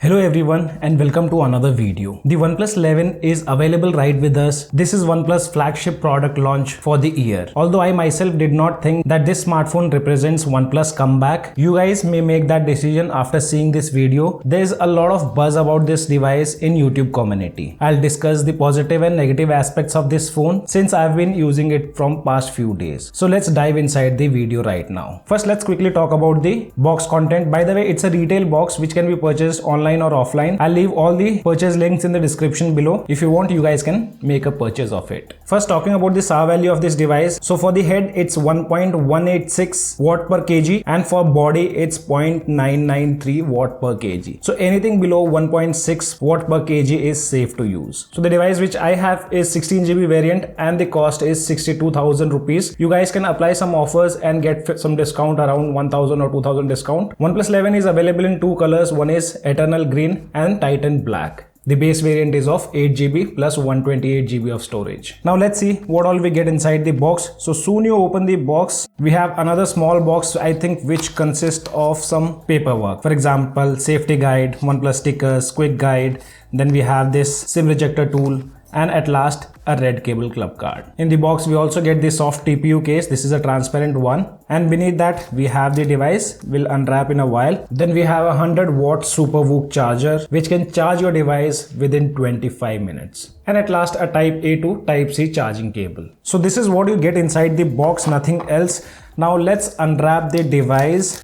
Hello everyone and welcome to another video. The OnePlus 11 is available right with us. This is OnePlus flagship product launch for the year. Although I myself did not think that this smartphone represents OnePlus comeback, you guys may make that decision after seeing this video. There is a lot of buzz about this device in YouTube community. I'll discuss the positive and negative aspects of this phone since I've been using it from past few days. So let's dive inside the video right now. First, let's quickly talk about the box content. By the way, it's a retail box which can be purchased online or offline. I'll leave all the purchase links in the description below. If you want, you guys can make a purchase of it. First, talking about the SAR value of this device. So for the head, it's 1.186 watt per kg, and for body, it's 0.993 watt per kg. So anything below 1.6 watt per kg is safe to use. So the device which I have is 16GB variant and the cost is 62,000 rupees. You guys can apply some offers and get some discount around 1,000 or 2,000 discount. OnePlus 11 is available in two colors. One is Eternal Green and Titan Black. The base variant is of 8GB plus 128GB of storage. Now let's see what all we get inside the box. So soon you open the box, we have another small box, I think, which consists of some paperwork. For example, safety guide, OnePlus stickers, quick guide. Then we have this SIM rejector tool, and at last a red cable club card. In the box we also get the soft TPU case. This is a transparent one, and beneath that we have the device. We'll unwrap in a while. Then we have a 100-watt SuperVOOC charger which can charge your device within 25 minutes. And at last a type A to type C charging cable. So this is what you get inside the box, nothing else. Now let's unwrap the device.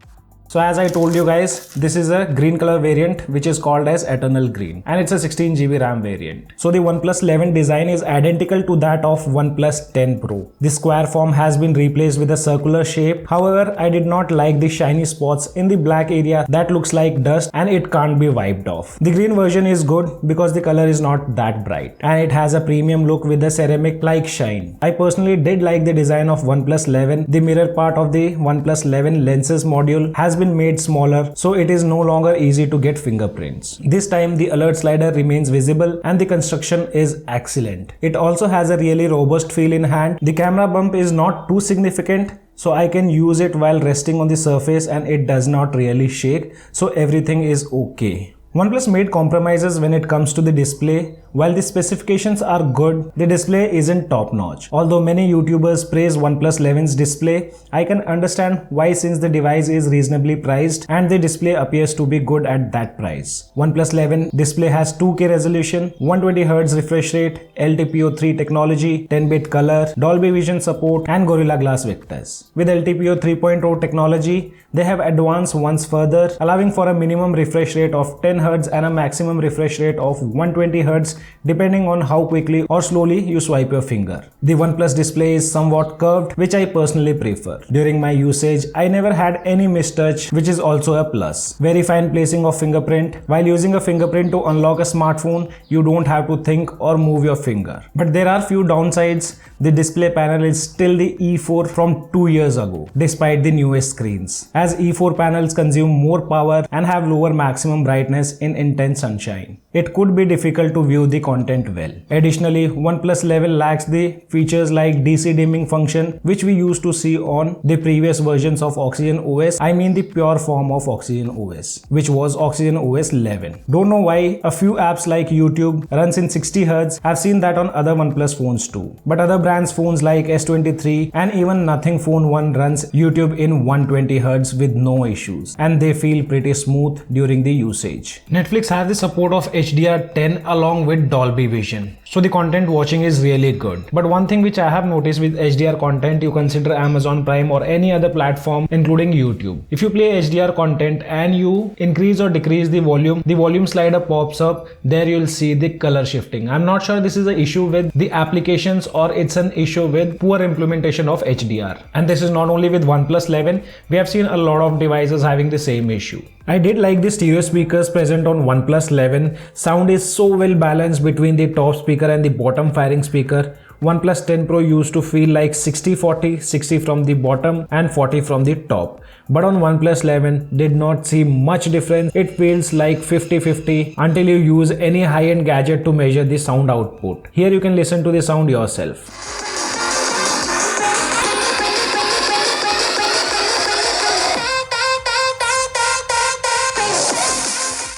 So as I told you guys, this is a green color variant which is called as Eternal Green, and it's a 16GB RAM variant. So the OnePlus 11 design is identical to that of OnePlus 10 Pro. The square form has been replaced with a circular shape. However, I did not like the shiny spots in the black area that looks like dust and it can't be wiped off. The green version is good because the color is not that bright and it has a premium look with a ceramic like shine. I personally did like the design of OnePlus 11. The mirror part of the OnePlus 11 lenses module has been made smaller, so it is no longer easy to get fingerprints. This time the alert slider remains visible and the construction is excellent. It also has a really robust feel in hand. The camera bump is not too significant, so I can use it while resting on the surface and it does not really shake, so everything is okay. OnePlus made compromises when it comes to the display. While the specifications are good, the display isn't top-notch. Although many YouTubers praise OnePlus 11's display, I can understand why, since the device is reasonably priced and the display appears to be good at that price. OnePlus 11 display has 2K resolution, 120Hz refresh rate, LTPO3 technology, 10-bit color, Dolby Vision support and Gorilla Glass Victus. With LTPO 3.0 technology, they have advanced once further, allowing for a minimum refresh rate of 10Hz and a maximum refresh rate of 120Hz depending on how quickly or slowly you swipe your finger. The OnePlus display is somewhat curved, which I personally prefer. During my usage, I never had any mistouch, which is also a plus. Very fine placing of fingerprint. While using a fingerprint to unlock a smartphone, you don't have to think or move your finger. But there are few downsides. The display panel is still the E4 from 2 years ago, despite the newest screens, as E4 panels consume more power and have lower maximum brightness in intense sunshine. It could be difficult to view the content well. Additionally, OnePlus 11 lacks the features like DC dimming function, which we used to see on the previous versions of Oxygen OS. I mean the pure form of Oxygen OS, which was Oxygen OS 11. Don't know why a few apps like YouTube runs in 60Hz. I've seen that on other OnePlus phones too. But other brands phones like S23 and even Nothing Phone 1 runs YouTube in 120Hz with no issues, and they feel pretty smooth during the usage. Netflix has the support of HDR10 along with Dolby Vision, so the content watching is really good. But one thing which I have noticed with HDR content, you consider Amazon Prime or any other platform including YouTube. If you play HDR content and you increase or decrease the volume slider pops up. There you'll see the color shifting. I'm not sure this is an issue with the applications or it's an issue with poor implementation of HDR. And this is not only with OnePlus 11, we have seen a lot of devices having the same issue. I did like the stereo speakers present on OnePlus 11. Sound is so well balanced between the top speaker and the bottom firing speaker. OnePlus 10 Pro used to feel like 60-40, 60 from the bottom and 40 from the top. But on OnePlus 11 did not see much difference. It feels like 50-50 until you use any high-end gadget to measure the sound output. Here you can listen to the sound yourself.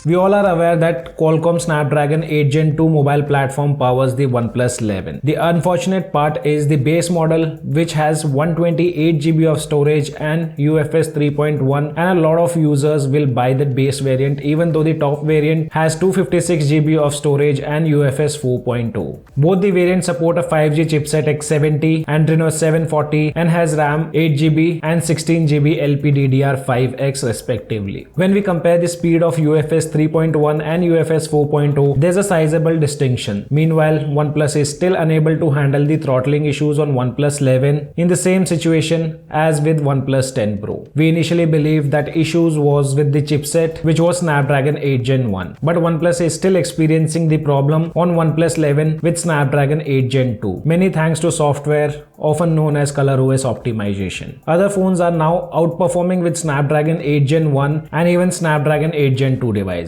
We all are aware that Qualcomm Snapdragon 8 Gen 2 mobile platform powers the OnePlus 11. The unfortunate part is the base model, which has 128 GB of storage and UFS 3.1, and a lot of users will buy the base variant even though the top variant has 256 GB of storage and UFS 4.2. Both the variants support a 5G chipset X70 Adreno 740 and has RAM 8 GB and 16 GB LPDDR5X respectively. When we compare the speed of UFS 3.1 and UFS 4.2, there's a sizable distinction. Meanwhile, OnePlus is still unable to handle the throttling issues on OnePlus 11 in the same situation as with OnePlus 10 Pro. We initially believed that issues was with the chipset, which was Snapdragon 8 Gen 1, but OnePlus is still experiencing the problem on OnePlus 11 with Snapdragon 8 Gen 2, many thanks to software often known as ColorOS optimization. Other phones are now outperforming with Snapdragon 8 Gen 1 and even Snapdragon 8 Gen 2 devices.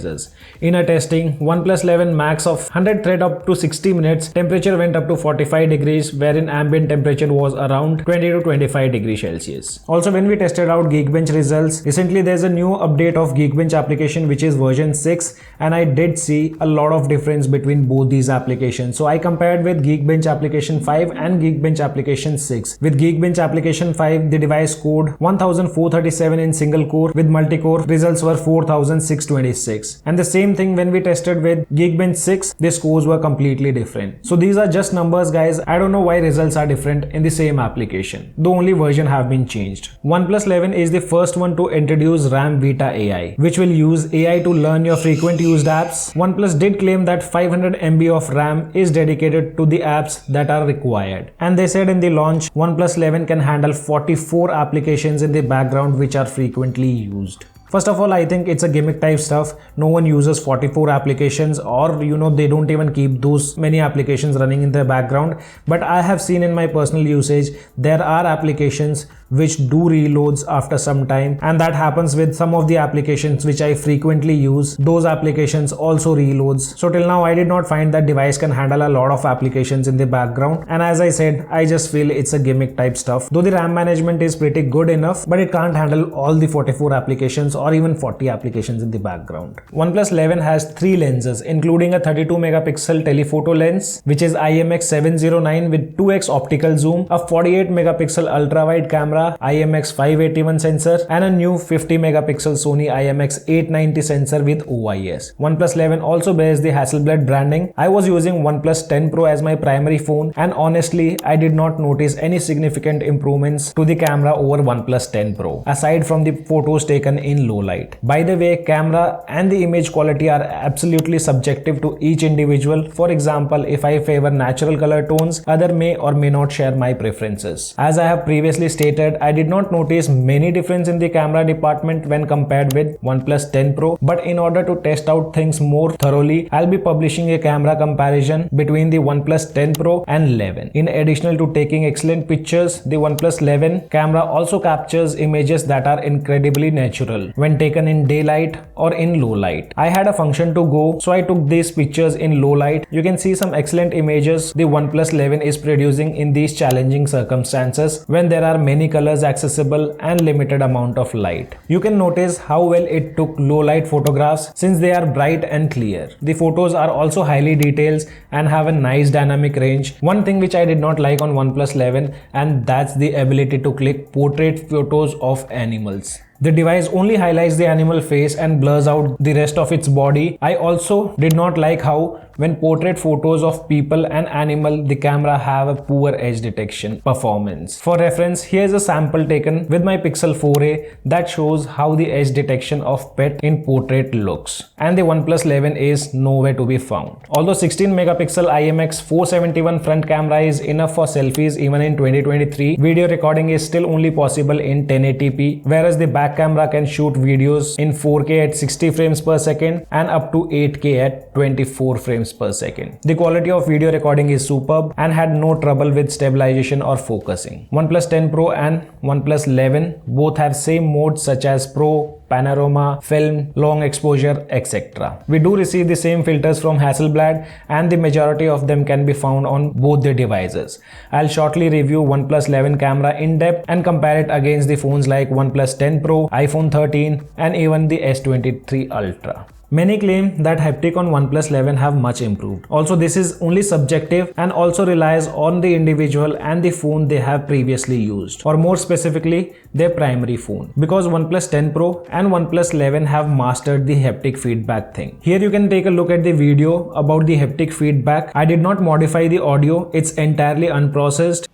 In a testing, OnePlus 11 max of 100 thread up to 60 minutes, temperature went up to 45 degrees, wherein ambient temperature was around 20 to 25 degrees Celsius. Also, when we tested out Geekbench results, recently there's a new update of Geekbench application which is version 6, and I did see a lot of difference between both these applications. So I compared with Geekbench application 5 and Geekbench application 6. With Geekbench application 5, the device scored 1437 in single core. With multi-core, results were 4626. And the same thing when we tested with Geekbench 6, the scores were completely different. So these are just numbers, guys. I don't know why results are different in the same application. The only version have been changed. OnePlus 11 is the first one to introduce RAM Vita AI, which will use AI to learn your frequent used apps. OnePlus did claim that 500 MB of RAM is dedicated to the apps that are required. And they said in the launch, OnePlus 11 can handle 44 applications in the background which are frequently used. First of all, I think it's a gimmick type stuff. No one uses 44 applications, or they don't even keep those many applications running in the background. But I have seen in my personal usage, there are applications which do reloads after some time, and that happens with some of the applications which I frequently use. Those applications also reloads. So till now I did not find that device can handle a lot of applications in the background, and as I said, I just feel it's a gimmick type stuff. Though the RAM management is pretty good enough, but it can't handle all the 44 applications or even 40 applications in the background. OnePlus 11 has 3 lenses, including a 32 megapixel telephoto lens, which is IMX709 with 2x optical zoom, a 48 megapixel ultra wide camera, IMX581 sensor, and a new 50 megapixel Sony IMX890 sensor with OIS. OnePlus 11 also bears the Hasselblad branding. I was using OnePlus 10 Pro as my primary phone, and honestly, I did not notice any significant improvements to the camera over OnePlus 10 Pro, aside from the photos taken in low light. By the way, camera and the image quality are absolutely subjective to each individual. For example, if I favor natural color tones, other may or may not share my preferences. As I have previously stated, I did not notice many difference in the camera department when compared with OnePlus 10 Pro, but in order to test out things more thoroughly, I'll be publishing a camera comparison between the OnePlus 10 Pro and 11. In addition to taking excellent pictures, the OnePlus 11 camera also captures images that are incredibly natural when taken in daylight or in low light. I had a function to go, so I took these pictures in low light. You can see some excellent images the OnePlus 11 is producing in these challenging circumstances when there are many colors accessible and limited amount of light. You can notice how well it took low light photographs since they are bright and clear. The photos are also highly detailed and have a nice dynamic range. One thing which I did not like on OnePlus 11, and that's the ability to click portrait photos of animals. The device only highlights the animal face and blurs out the rest of its body. I also did not like how when portrait photos of people and animal, the camera have a poor edge detection performance. For reference, here's a sample taken with my Pixel 4a that shows how the edge detection of pet in portrait looks. And the OnePlus 11 is nowhere to be found. Although 16 megapixel IMX471 front camera is enough for selfies even in 2023, video recording is still only possible in 1080p, whereas the back camera can shoot videos in 4K at 60 frames per second and up to 8K at 24 frames per second. The quality of video recording is superb and had no trouble with stabilization or focusing. OnePlus 10 Pro and OnePlus 11 both have same modes such as Pro, Panorama, Film, Long Exposure, etc. We do receive the same filters from Hasselblad, and the majority of them can be found on both the devices. I'll shortly review OnePlus 11 camera in depth and compare it against the phones like OnePlus 10 Pro, iPhone 13 and even the S23 Ultra. Many claim that haptic on OnePlus 11 have much improved. Also, this is only subjective and also relies on the individual and the phone they have previously used, or more specifically, their primary phone. Because OnePlus 10 Pro and OnePlus 11 have mastered the haptic feedback thing. Here you can take a look at the video about the haptic feedback. I did not modify the audio, it's entirely unprocessed.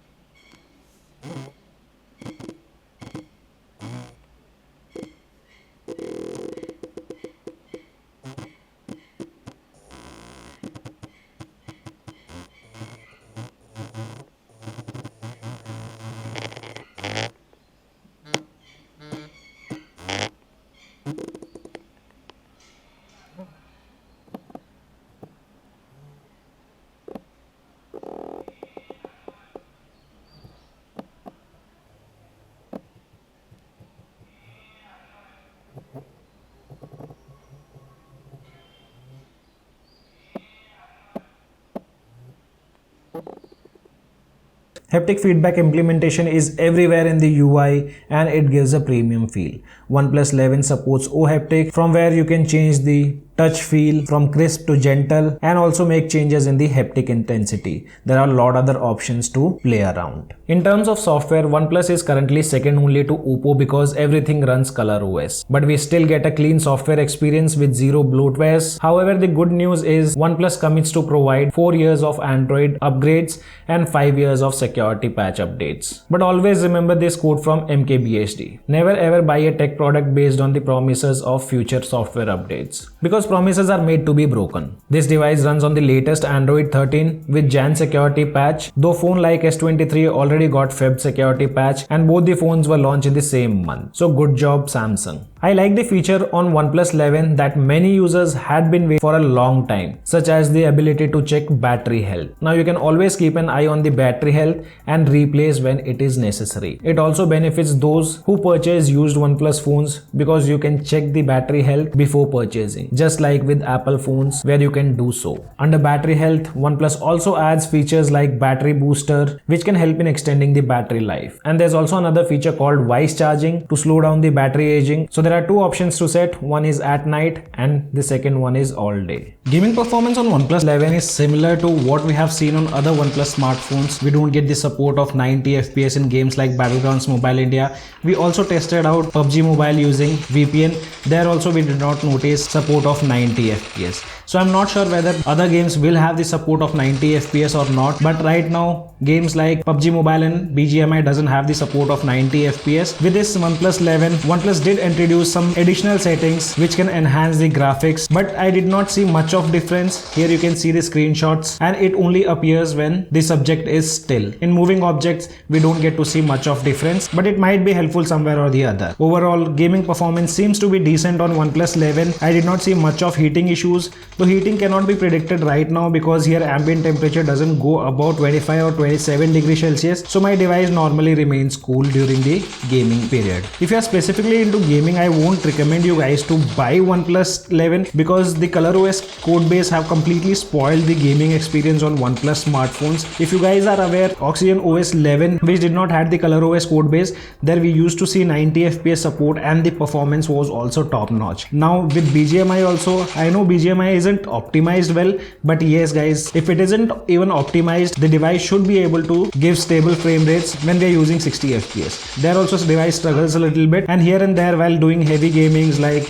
Haptic feedback implementation is everywhere in the UI and it gives a premium feel. OnePlus 11 supports OHaptic, from where you can change the touch feel from crisp to gentle and also make changes in the haptic intensity. There are a lot other options to play around. In terms of software, OnePlus is currently second only to Oppo because everything runs ColorOS. But we still get a clean software experience with zero bloatwares. However, the good news is OnePlus commits to provide 4 years of Android upgrades and 5 years of security patch updates. But always remember this quote from MKBHD. Never ever buy a tech product based on the promises of future software updates, because promises are made to be broken. This device runs on the latest Android 13 with Jan security patch, though phone like S23 already got Feb security patch and both the phones were launched in the same month. So good job Samsung. I like the feature on OnePlus 11 that many users had been waiting for a long time, such as the ability to check battery health. Now you can always keep an eye on the battery health and replace when it is necessary. It also benefits those who purchase used OnePlus phones because you can check the battery health before purchasing, just like with Apple phones where you can do so. Under battery health, OnePlus also adds features like battery booster, which can help in extending the battery life. And there's also another feature called voice charging to slow down the battery aging. So there are two options to set. One is at night and the second one is all day. Gaming performance on OnePlus 11 is similar to what we have seen on other OnePlus smartphones. We don't get the support of 90 FPS in games like Battlegrounds Mobile India. We also tested out PUBG Mobile using VPN. There also we did not notice support of 90 FPS. So I'm not sure whether other games will have the support of 90 FPS or not, but right now games like PUBG Mobile and BGMI doesn't have the support of 90 FPS. With this OnePlus 11, OnePlus did introduce some additional settings which can enhance the graphics, but I did not see much of difference. Here you can see the screenshots and it only appears when the subject is still. In moving objects, we don't get to see much of difference, but it might be helpful somewhere or the other. Overall, gaming performance seems to be decent on OnePlus 11. I did not see much of heating issues. The heating cannot be predicted right now because here ambient temperature doesn't go above 25 or 27 degrees Celsius. So my device normally remains cool during the gaming period. If you are specifically into gaming, I won't recommend you guys to buy OnePlus 11 because the ColorOS code base have completely spoiled the gaming experience on OnePlus smartphones. If you guys are aware, Oxygen OS 11, which did not have the ColorOS code base, there we used to see 90 FPS support and the performance was also top notch. Now with BGMI also, I know BGMI isn't optimized well, but yes guys, if it isn't even optimized, the device should be able to give stable frame rates when we are using 60 FPS. There also the device struggles a little bit, and here and there while doing heavy gamings like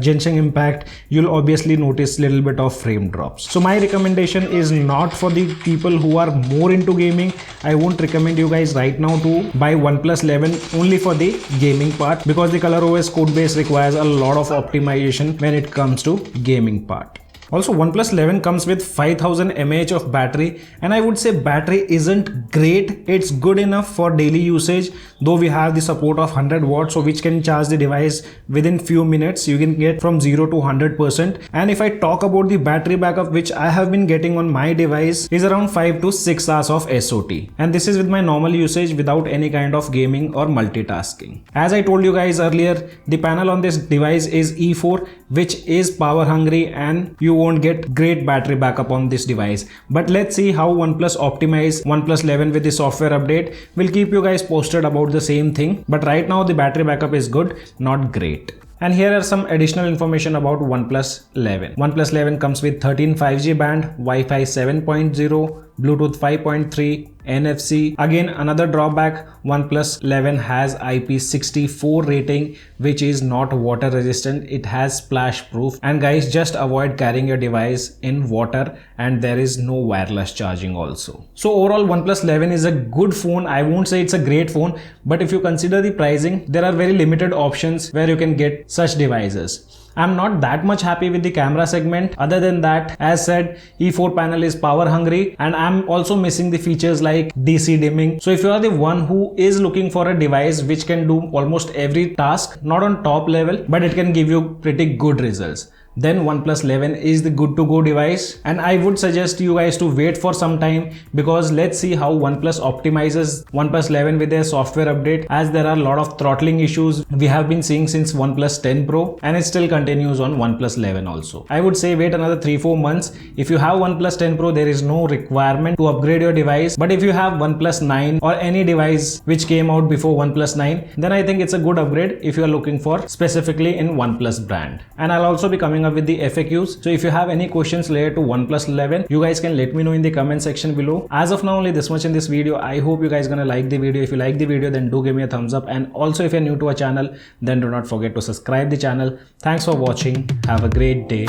Genshin Impact, you'll obviously notice a little bit of frame drops. So my recommendation is not for the people who are more into gaming. I won't recommend you guys right now to buy OnePlus 11 only for the gaming part, because the ColorOS code base requires a lot of optimization when it comes to gaming part. Also, OnePlus 11 comes with 5000 mAh of battery, and I would say battery isn't great. It's good enough for daily usage, though we have the support of 100 watts, so which can charge the device within few minutes. You can get from 0 to 100%. And if I talk about the battery backup, which I have been getting on my device, is around 5 to 6 hours of SOT. And this is with my normal usage without any kind of gaming or multitasking. As I told you guys earlier, the panel on this device is E4, which is power hungry, and you won't get great battery backup on this device. But let's see how OnePlus optimize OnePlus 11 with the software update. We'll keep you guys posted about the same thing. But right now the battery backup is good, not great. And here are some additional information about OnePlus 11. OnePlus 11 comes with 13 5G band, Wi-Fi 7.0, Bluetooth 5.3, NFC. Again, another drawback, OnePlus 11 has IP64 rating, which is not water resistant. It has splash proof. And guys, just avoid carrying your device in water, and there is no wireless charging also. So overall, OnePlus 11 is a good phone. I won't say it's a great phone, but if you consider the pricing, there are very limited options where you can get such devices. I'm not that much happy with the camera segment. Other than that, as said, E4 panel is power hungry, and I'm also missing the features like DC dimming. So if you are the one who is looking for a device which can do almost every task, not on top level, but it can give you pretty good results, then OnePlus 11 is the good to go device. And I would suggest you guys to wait for some time, because let's see how OnePlus optimizes OnePlus 11 with their software update, as there are a lot of throttling issues we have been seeing since OnePlus 10 Pro, and it still continues on OnePlus 11 also. I would say wait another 3-4 months. If you have OnePlus 10 Pro, there is no requirement to upgrade your device, but if you have OnePlus 9 or any device which came out before OnePlus 9, then I think it's a good upgrade if you are looking for specifically in OnePlus brand. And I'll also be coming up with the FAQs. So if you have any questions related to OnePlus 11, you guys can let me know in the comment section below. As of now, only this much in this video. I hope you guys gonna like the video. If you like the video, then do give me a thumbs up, and also if you're new to our channel, then do not forget to subscribe the channel. Thanks for watching. Have a great day.